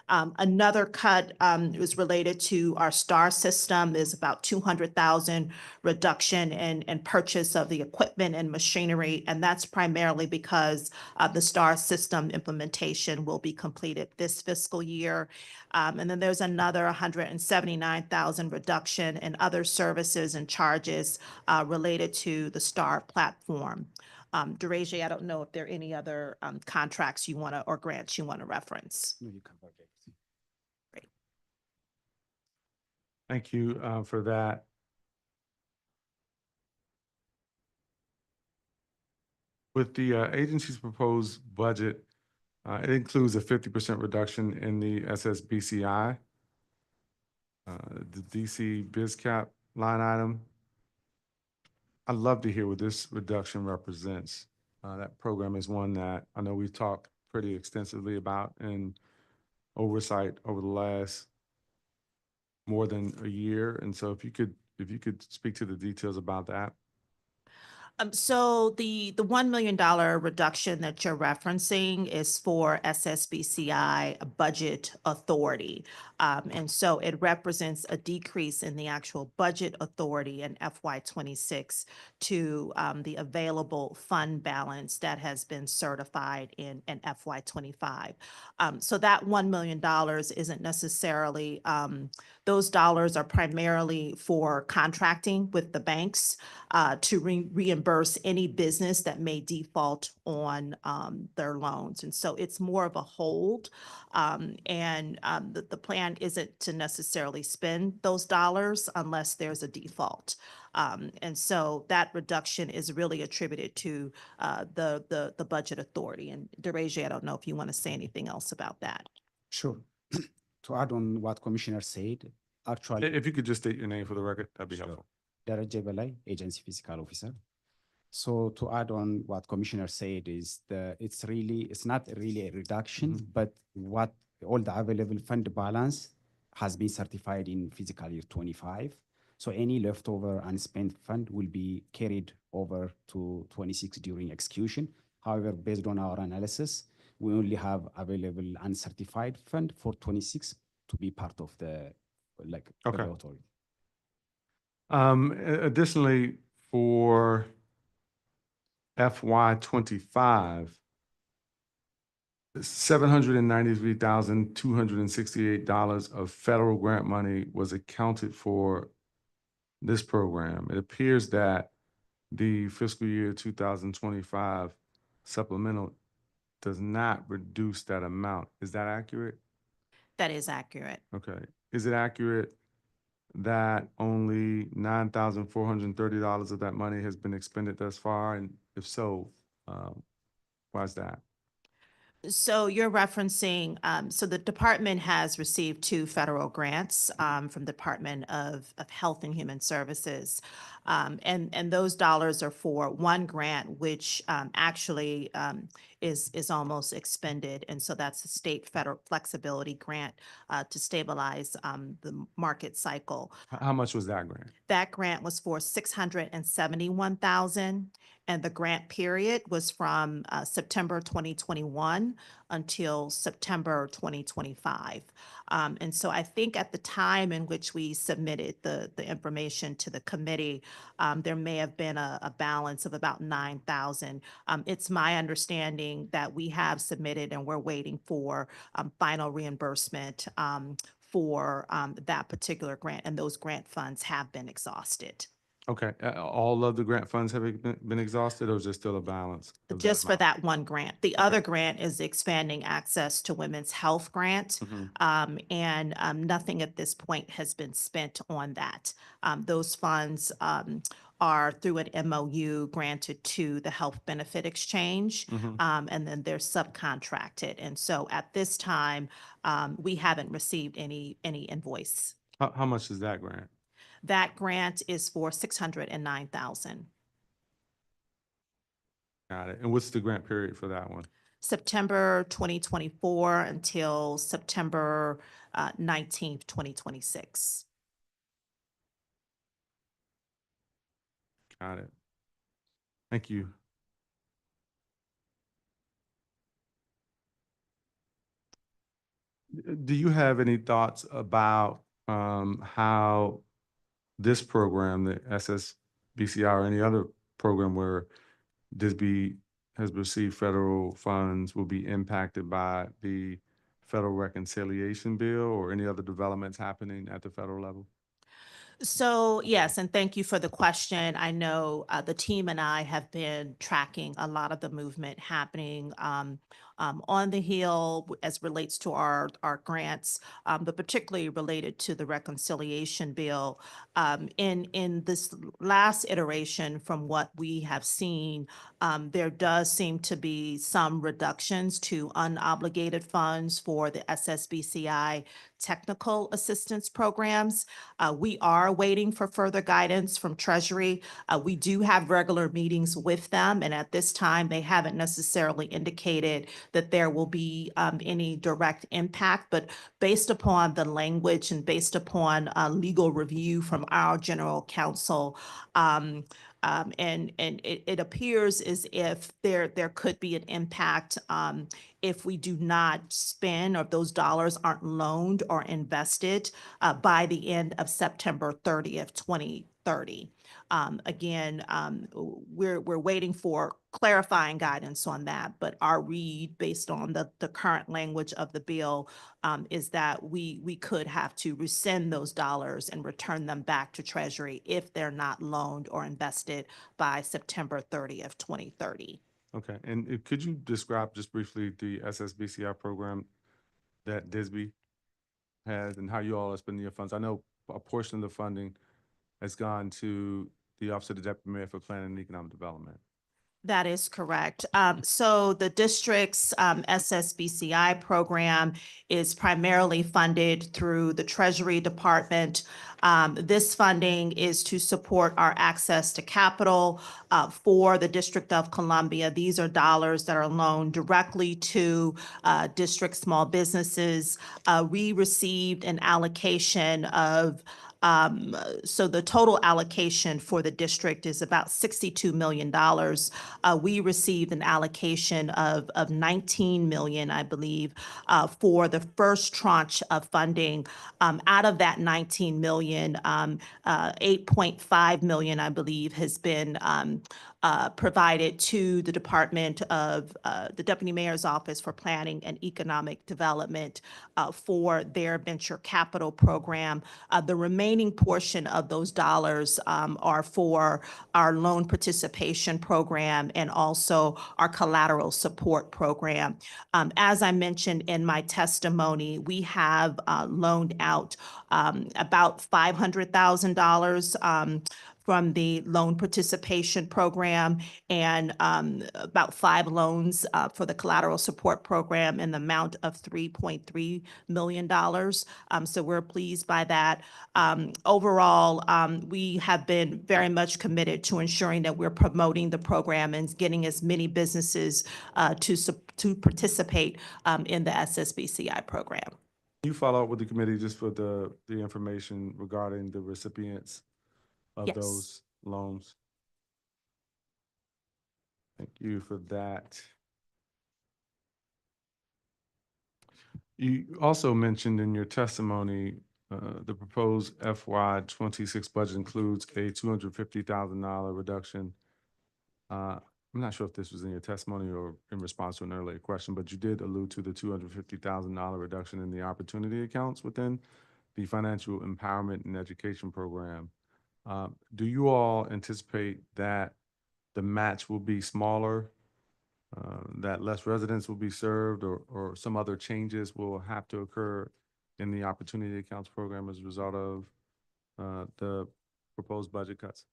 Another cut was related to our STAR system. There's about 200,000 reduction in purchase of the equipment and machinery, and that's primarily because the STAR system implementation will be completed this fiscal year. And then there's another 179,000 reduction in other services and charges related to the STAR platform. Dereje, I don't know if there are any other contracts you want to, or grants you want to reference. No, you covered everything. Thank you for that. With the agency's proposed budget, it includes a 50% reduction in the SSBCI, the DC BizCap line item. I'd love to hear what this reduction represents. That program is one that I know we've talked pretty extensively about in oversight over the last more than a year. And so if you could speak to the details about that. So the $1 million reduction that you're referencing is for SSBCI budget authority. And so it represents a decrease in the actual budget authority in FY '26 to the available fund balance that has been certified in FY '25. So that $1 million isn't necessarily, those dollars are primarily for contracting with the banks to reimburse any business that may default on their loans. And so it's more of a hold. The plan isn't to necessarily spend those dollars unless there's a default. And so that reduction is really attributed to the budget authority. And Dereje, I don't know if you want to say anything else about that. Sure. To add on what Commissioner said, actually, If you could just state your name for the record, that'd be Sure. helpful. Daraja Belay, Agency Fiscal Officer. So to add on what Commissioner said is it's not really a reduction, but what all the available fund balance has been certified in fiscal year '25. So any leftover unspent fund will be carried over to '26 during execution. However, based on our analysis, we only have available uncertified fund for '26 to be part of the Okay. the authority. Additionally, for FY '25, $793,268 of federal grant money was accounted for this program. It appears that the fiscal year 2025 supplemental does not reduce that amount. Is that accurate? That is accurate. Okay. Is it accurate that only $9,430 of that money has been expended thus far? And if so, why is that? So you're referencing, so the department has received 2 federal grants from Department of Health and Human Services. And those dollars are for one grant, which actually is almost expended. And so that's the state federal flexibility grant to stabilize the market cycle. How much was that grant? That grant was for 671,000, and the grant period was from September 2021 until September 2025. And so I think at the time in which we submitted the information to the committee, there may have been a balance of about 9,000. It's my understanding that we have submitted and we're waiting for final reimbursement for that particular grant, and those grant funds have been exhausted. Okay, all of the grant funds have been exhausted, or is there still a balance? of that Just for amount? that one grant. The other grant is expanding access to women's health grant. Mhm. And nothing at this point has been spent on that. Those funds are through an MOU granted to the Health Benefit Exchange. Mhm. And then they're subcontracted. And so at this time, we haven't received any invoice. How much is that grant? That grant is for 609,000. Got it. And what's the grant period for that one? September 2024 until September 19th, 2026. Got it. Thank you. Do you have any thoughts about how this program, the SSBCI, or any other program where DISB has received federal funds, will be impacted by the federal reconciliation bill or any other developments happening at the federal level? So yes, and thank you for the question. I know the team and I have been tracking a lot of the movement happening on the Hill as relates to our grants, but particularly related to the reconciliation bill. In this last iteration, from what we have seen, there does seem to be some reductions to unobligated funds for the SSBCI technical assistance programs. We are waiting for further guidance from Treasury. We do have regular meetings with them, and at this time, they haven't necessarily indicated that there will be any direct impact. But based upon the language and based upon legal review from our general counsel, and it appears as if there could be an impact if we do not spend, or if those dollars aren't loaned or invested by the end of September 30th, 2030. Again, we're waiting for clarifying guidance on that, but our read based on the current language of the bill is that we could have to rescind those dollars and return them back to Treasury if they're not loaned or invested by September 30th, 2030. Okay, and could you describe just briefly the SSBCI program that DISB has and how you all are spending your funds? I know a portion of the funding has gone to the Office of the Deputy Mayor for Planning and Economic Development. That is correct. So the district's SSBCI program is primarily funded through the Treasury Department. This funding is to support our access to capital for the District of Columbia. These are dollars that are loaned directly to district small businesses. We received an allocation of so the total allocation for the district is about $62 million. We received an allocation of 19 million, I believe, for the first tranche of funding. Out of that 19 million, 8.5 million, I believe, has been provided to the Department of the Deputy Mayor's Office for Planning and Economic Development for their venture capital program. The remaining portion of those dollars are for our loan participation program and also our collateral support program. As I mentioned in my testimony, we have loaned out about $500,000 from the loan participation program and about 5 loans for the collateral support program in the amount of $3.3 million. So we're pleased by that. Overall, we have been very much committed to ensuring that we're promoting the program and getting as many businesses to participate in the SSBCI program. Can you follow up with the committee just for the information regarding the recipients of Yes. those loans? Thank you for that. You also mentioned in your testimony, the proposed FY '26 budget includes a $250,000 reduction. I'm not sure if this was in your testimony or in response to an earlier question, but you did allude to the $250,000 reduction in the opportunity accounts within the Financial Empowerment and Education Program. Do you all anticipate that the match will be smaller, that less residents will be served, or some other changes will have to occur in the Opportunity Accounts Program as a result of the proposed budget cuts?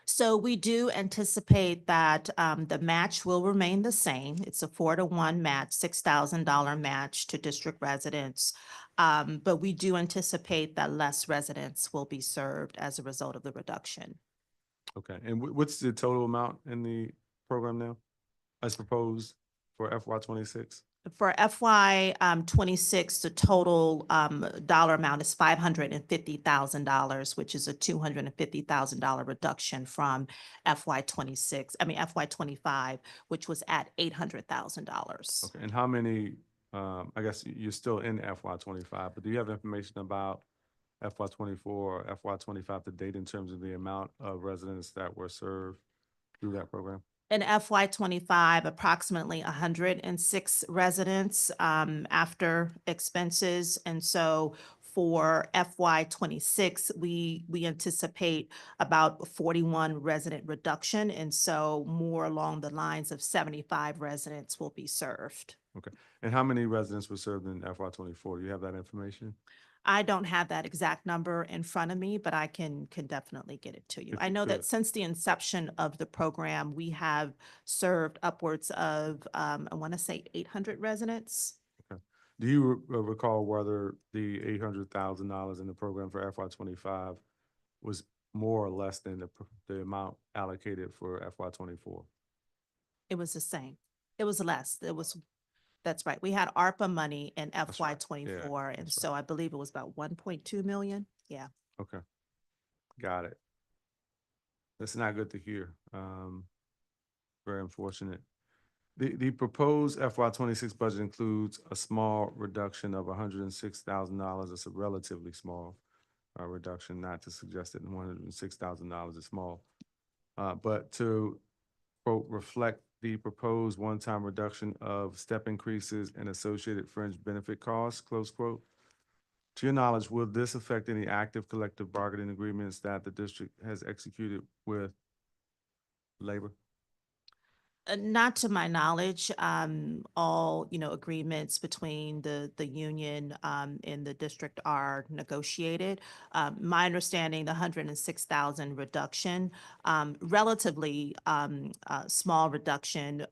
So we do anticipate that the match will remain the same. It's a 4-to-1 match, $6,000 match to district residents. But we do anticipate that less residents will be served as a result of the reduction. Okay, and what's the total amount in the program now as proposed for FY '26? For FY '26, the total dollar amount is $550,000, which is a $250,000 reduction from FY '25, which was at $800,000. Okay, and how many, I guess you're still in FY '25, but do you have information about FY '24 or FY '25 to date in terms of the amount of residents that were served through that program? In FY '25, approximately 106 residents after expenses. And so for FY '26, we anticipate about a 41 resident reduction. And so more along the lines of 75 residents will be served. Okay, and how many residents were served in FY '24? Do you have that information? I don't have that exact number in front of me, but I can definitely get it to you. If I you know that could. since the inception of the program, we have served upwards of, I want to say 800 residents. Do you recall whether the $800,000 in the program for FY '25 was more or less than the amount allocated for FY '24? It was the same. It was less. That's right. We had ARPA money in FY right. '24, and that's so I believe it was about 1.2 million. Yeah. Okay, got it. That's not good to hear. Very unfortunate. The proposed FY '26 budget includes a small reduction of $106,000. It's a relatively small reduction, not to suggest that $106,000 is small. But to quote, reflect the proposed one-time reduction of step increases and associated fringe benefit costs, close quote. To your knowledge, will this affect any active collective bargaining agreements that the district has executed with labor? Not to my knowledge, all, agreements between the union and the district are negotiated. My understanding, the 106,000 reduction, relatively small reduction,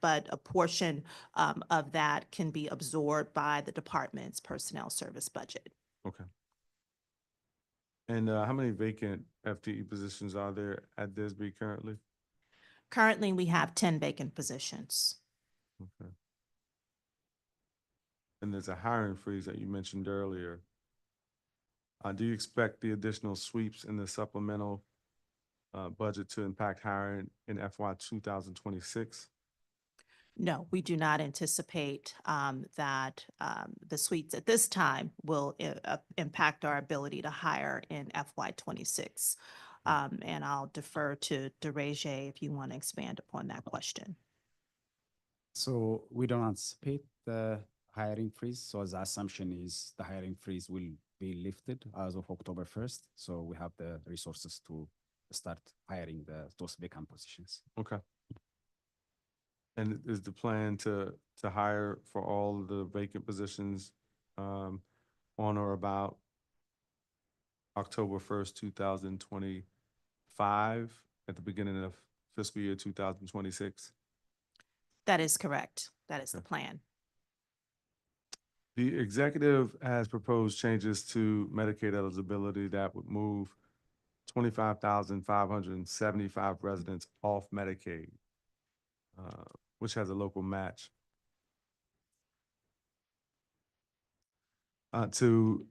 but a portion of that can be absorbed by the department's personnel service budget. Okay. And how many vacant FTE positions are there at DISB currently? Currently, we have 10 vacant positions. Okay. And there's a hiring freeze that you mentioned earlier. Do you expect the additional sweeps in the supplemental budget to impact hiring in FY 2026? No, we do not anticipate that the suites at this time will impact our ability to hire in FY '26. And I'll defer to DeRege if you want to expand upon that question. So we don't anticipate the hiring freeze. So the assumption is the hiring freeze will be lifted as of October 1st. So we have the resources to start hiring those vacant positions. Okay. And is the plan to hire for all of the vacant positions on or about October 1st, 2025? 5 at the beginning of fiscal year 2026? That is correct. That is the Okay. plan. The executive has proposed changes to Medicaid eligibility that would move 25,575 residents off Medicaid, which has a local match, to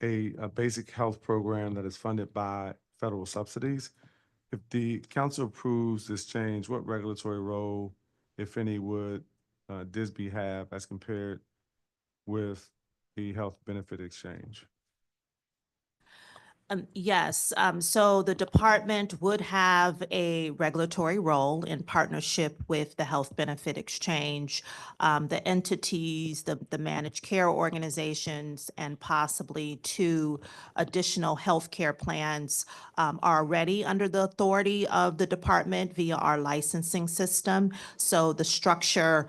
a basic health program that is funded by federal subsidies. If the council approves this change, what regulatory role, if any, would DISB have as compared with the health benefit exchange? Yes, so the department would have a regulatory role in partnership with the Health Benefit Exchange, the entities, the managed care organizations, and possibly two additional healthcare plans are already under the authority of the department via our licensing system. So the structure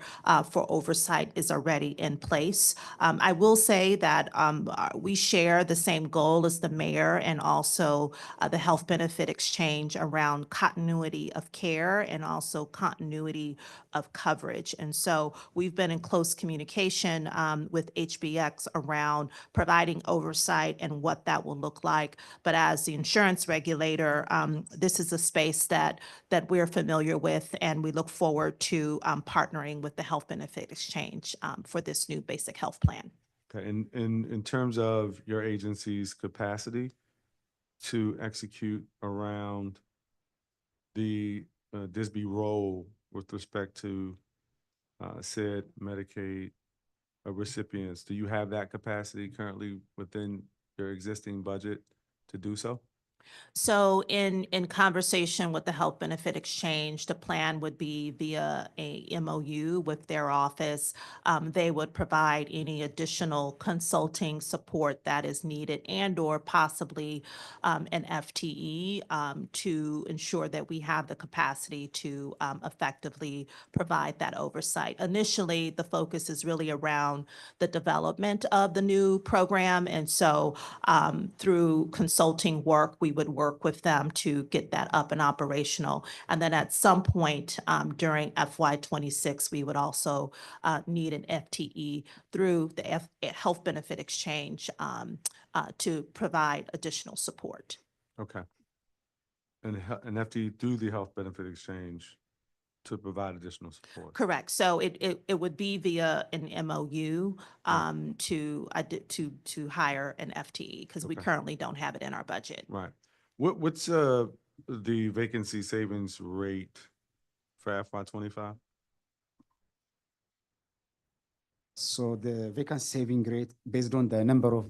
for oversight is already in place. I will say that we share the same goal as the mayor and also the Health Benefit Exchange around continuity of care and also continuity of coverage. And so we've been in close communication with HBX around providing oversight and what that will look like. But as the insurance regulator, this is a space that we're familiar with, and we look forward to partnering with the Health Benefit Exchange for this new basic health plan. Okay, and in terms of your agency's capacity to execute around the DISB role with respect to said Medicaid recipients, do you have that capacity currently within your existing budget to do so? So in conversation with the Health Benefit Exchange, the plan would be via a MOU with their office. They would provide any additional consulting support that is needed and/or possibly an FTE to ensure that we have the capacity to effectively provide that oversight. Initially, the focus is really around the development of the new program. And so through consulting work, we would work with them to get that up and operational. And then at some point during FY26, we would also need an FTE through the Health Benefit Exchange to provide additional support. Okay. And an FTE through the Health Benefit Exchange to provide additional support? Correct. So it would be via an MOU Right. to hire an FTE because we Okay. currently don't have it in our budget. Right. What's the vacancy savings rate for FY25? So the vacancy saving rate, based on the number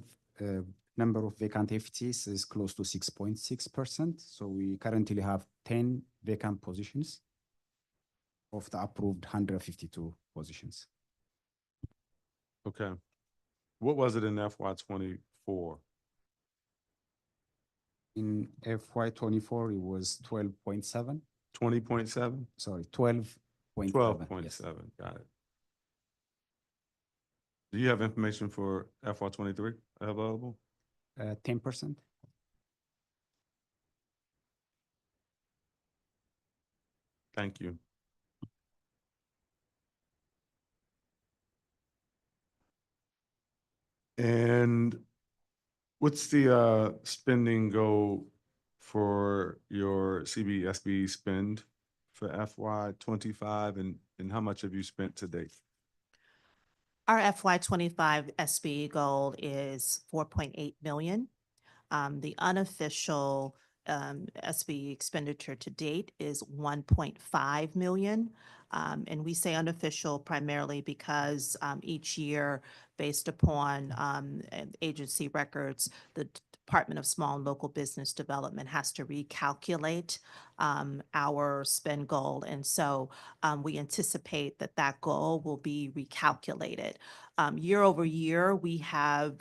of vacant FTEs, is close to 6.6%. So we currently have 10 vacant positions of the approved 152 positions. Okay. What was it in FY24? In FY24, it was 12.7. 20.7? Sorry, 12.7. 12.7, got it. Do you have information for FY23 available? 10%. Thank you. And what's the spending goal for your CBSB spend for FY25, and how much have you spent to date? Our FY25 SBE goal is 4.8 million. The unofficial SBE expenditure to date is 1.5 million. And we say unofficial primarily because each year, based upon agency records, the Department of Small and Local Business Development has to recalculate our spend goal. And so we anticipate that that goal will be recalculated. Year over year, we have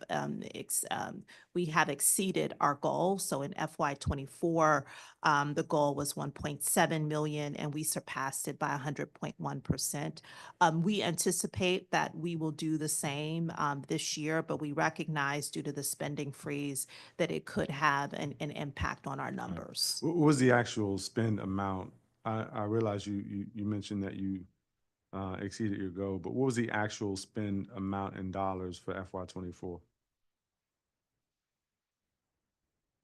exceeded our goal. So in FY '24, the goal was 1.7 million, and we surpassed it by 100.1%. We anticipate that we will do the same this year, but we recognize due to the spending freeze that it could have an impact on our numbers. What was the actual spend amount? I realize you mentioned that you exceeded your goal, but what was the actual spend amount in dollars for FY '24?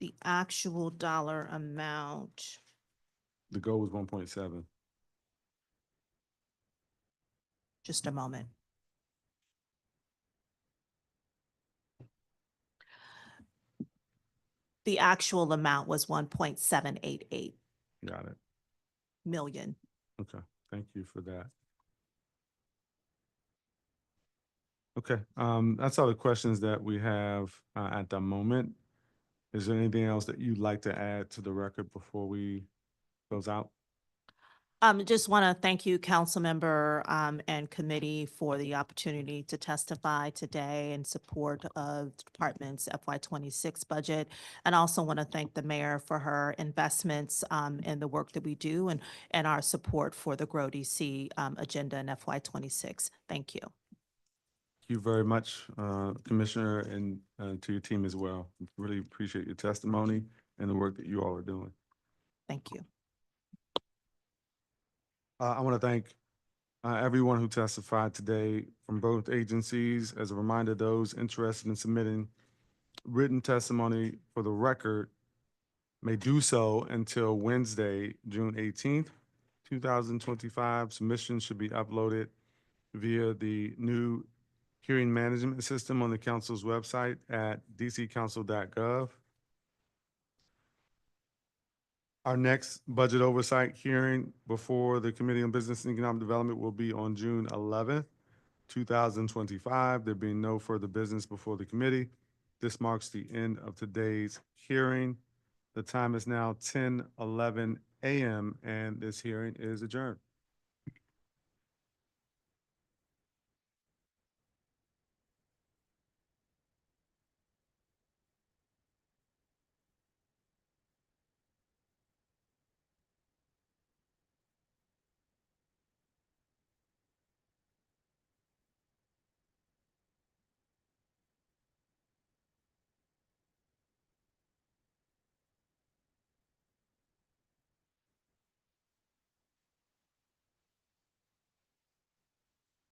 The actual dollar amount, The goal was 1.7. just a moment. The actual amount was 1.788 Got it. million. Okay, thank you for that. Okay, that's all the questions that we have at the moment. Is there anything else that you'd like to add to the record before we close out? Just want to thank you, council member, and committee for the opportunity to testify today in support of the department's FY '26 budget. And also want to thank the mayor for her investments, in the work that we do and our support for the Grow DC, agenda in FY '26. Thank you. Thank you very much, Commissioner, and to your team as well. Really appreciate your testimony and the work that you all are doing. Thank you. I want to thank everyone who testified today from both agencies. As a reminder, those interested in submitting written testimony for the record may do so until Wednesday, June 18th, 2025. Submissions should be uploaded via the new hearing management system on the council's website at dccouncil.gov. Our next budget oversight hearing before the Committee on Business and Economic Development will be on June 11th, 2025. There being no further business before the committee, this marks the end of today's hearing. The time is now 10:11 a.m. and this hearing is adjourned.